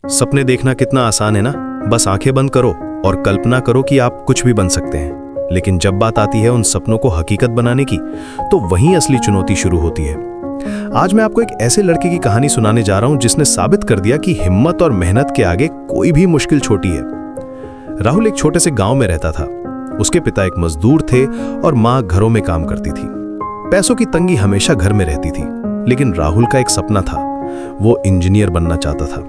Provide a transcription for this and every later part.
सपने देखना कितना आसान है ना। बस आंखें बंद करो और कल्पना करो कि आप कुछ भी बन सकते हैं। लेकिन जब बात आती है उन सपनों को हकीकत बनाने की, तो वहीं असली चुनौती शुरू होती है। आज मैं आपको एक ऐसे लड़के की कहानी सुनाने जा रहा हूं जिसने साबित कर दिया कि हिम्मत और मेहनत के आगे कोई भी मुश्किल छोटी है। राहुल एक छोटे से गांव में रहता था। उसके पिता एक मजदूर थे और मां घरों में काम करती थी। पैसों की तंगी हमेशा घर में रहती थी, लेकिन राहुल का एक सपना था। वो इंजीनियर बनना चाहता था।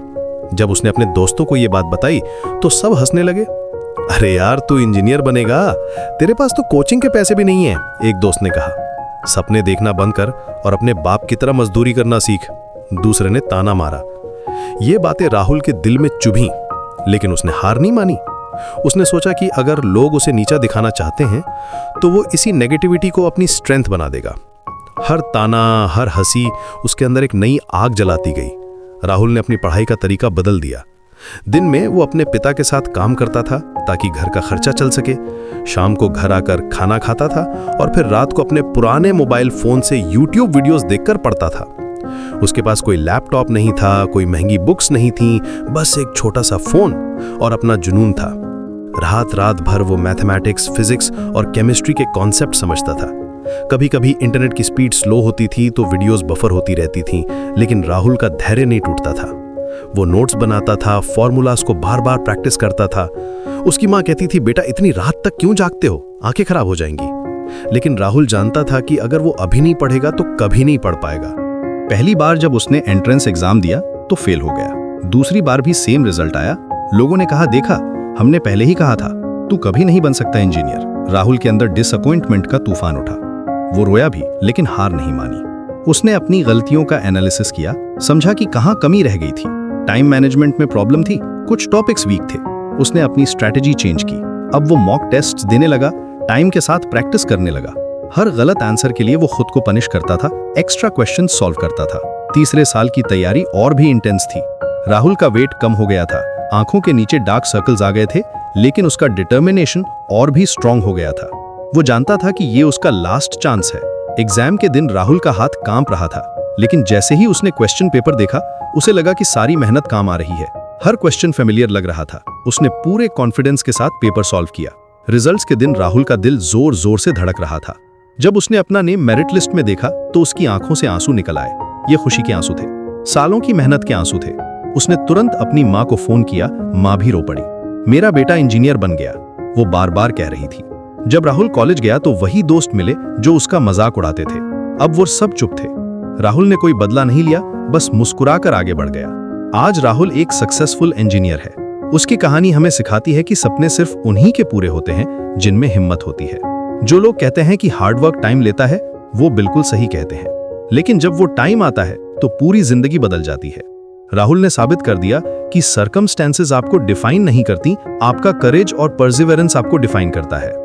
जब उसने अपने दोस्तों को यह बात बताई तो सब हंसने लगे। अरे यार, तू इंजीनियर बनेगा, तेरे पास तो कोचिंग के पैसे भी नहीं है, एक दोस्त ने कहा। सपने देखना बंद कर और अपने बाप की तरह मजदूरी करना सीख, दूसरे ने ताना मारा। ये बातें राहुल के दिल में चुभी, लेकिन उसने हार नहीं मानी। उसने सोचा कि अगर लोग उसे नीचा दिखाना चाहते हैं तो वो इसी नेगेटिविटी को अपनी स्ट्रेंथ बना देगा। हर ताना, हर हंसी उसके अंदर एक नई आग जलाती गई। राहुल ने अपनी पढ़ाई का तरीका बदल दिया। दिन में वो अपने पिता के साथ काम करता था ताकि घर का खर्चा चल सके। शाम को घर आकर खाना खाता था और फिर रात को अपने पुराने मोबाइल फोन से यूट्यूब वीडियोस देखकर पढ़ता था। उसके पास कोई लैपटॉप नहीं था, कोई महंगी बुक्स नहीं थी, बस एक छोटा सा फोन और अपना जुनून था। रात रात भर वो मैथमेटिक्स, फिजिक्स और केमिस्ट्री के कॉन्सेप्ट समझता था। कभी कभी इंटरनेट की स्पीड स्लो होती थी तो वीडियोस बफर होती रहती थीं, लेकिन राहुल का धैर्य नहीं टूटता था। वो नोट्स बनाता था, फॉर्मूलाज को बार बार प्रैक्टिस करता था। उसकी माँ कहती थी, बेटा इतनी रात तक क्यों जागते हो, आंखें खराब हो जाएंगी। लेकिन राहुल जानता था कि अगर वो अभी नहीं पढ़ेगा तो कभी नहीं पढ़ पाएगा। पहली बार जब उसने एंट्रेंस एग्जाम दिया तो फेल हो गया। दूसरी बार भी सेम रिजल्ट आया। लोगों ने कहा, देखा, हमने पहले ही कहा था, तू कभी नहीं बन सकता इंजीनियर। राहुल के अंदर डिसअपॉइंटमेंट का तूफान उठा। वो रोया भी, लेकिन हार नहीं मानी। उसने अपनी गलतियों का एनालिसिस किया, समझा कि कहां कमी रह गई थी। टाइम मैनेजमेंट में प्रॉब्लम थी, कुछ टॉपिक्स वीक थे। उसने अपनी स्ट्रैटेजी चेंज की। अब वो मॉक टेस्ट्स देने लगा, टाइम के साथ प्रैक्टिस करने लगा। हर गलत आंसर के लिए वो खुद को पनिश करता था, एक्स्ट्रा क्वेश्चन सॉल्व करता था। तीसरे साल की तैयारी और भी इंटेंस थी। राहुल का वेट कम हो गया था, आंखों के नीचे डार्क सर्कल्स आ गए थे, लेकिन उसका डिटर्मिनेशन और भी स्ट्रांग हो गया था। वो जानता था कि ये उसका लास्ट चांस है। एग्जाम के दिन राहुल का हाथ कांप रहा था, लेकिन जैसे ही उसने क्वेश्चन पेपर देखा, उसे लगा कि सारी मेहनत काम आ रही है। हर क्वेश्चन फेमिलियर लग रहा था। उसने पूरे कॉन्फिडेंस के साथ पेपर सॉल्व किया। रिजल्ट्स के दिन राहुल का दिल जोर जोर से धड़क रहा था। जब उसने अपना नेम मेरिट लिस्ट में देखा तो उसकी आंखों से आंसू निकल आए। ये खुशी के आंसू थे, सालों की मेहनत के आंसू थे। उसने तुरंत अपनी माँ को फोन किया। माँ भी रो पड़ी। मेरा बेटा इंजीनियर बन गया, वो बार बार कह रही थी। जब राहुल कॉलेज गया तो वही दोस्त मिले जो उसका मजाक उड़ाते थे। अब वो सब चुप थे। राहुल ने कोई बदला नहीं लिया, बस मुस्कुराकर आगे बढ़ गया। आज राहुल एक सक्सेसफुल इंजीनियर है। उसकी कहानी हमें सिखाती है कि सपने सिर्फ उन्हीं के पूरे होते हैं जिनमें हिम्मत होती है। जो लोग कहते हैं कि हार्डवर्क टाइम लेता है, वो बिल्कुल सही कहते हैं, लेकिन जब वो टाइम आता है तो पूरी जिंदगी बदल जाती है। राहुल ने साबित कर दिया कि सर्कमस्टेंसेस आपको डिफाइन नहीं करती, आपका करेज और परसिवेरेंस आपको डिफाइन करता है।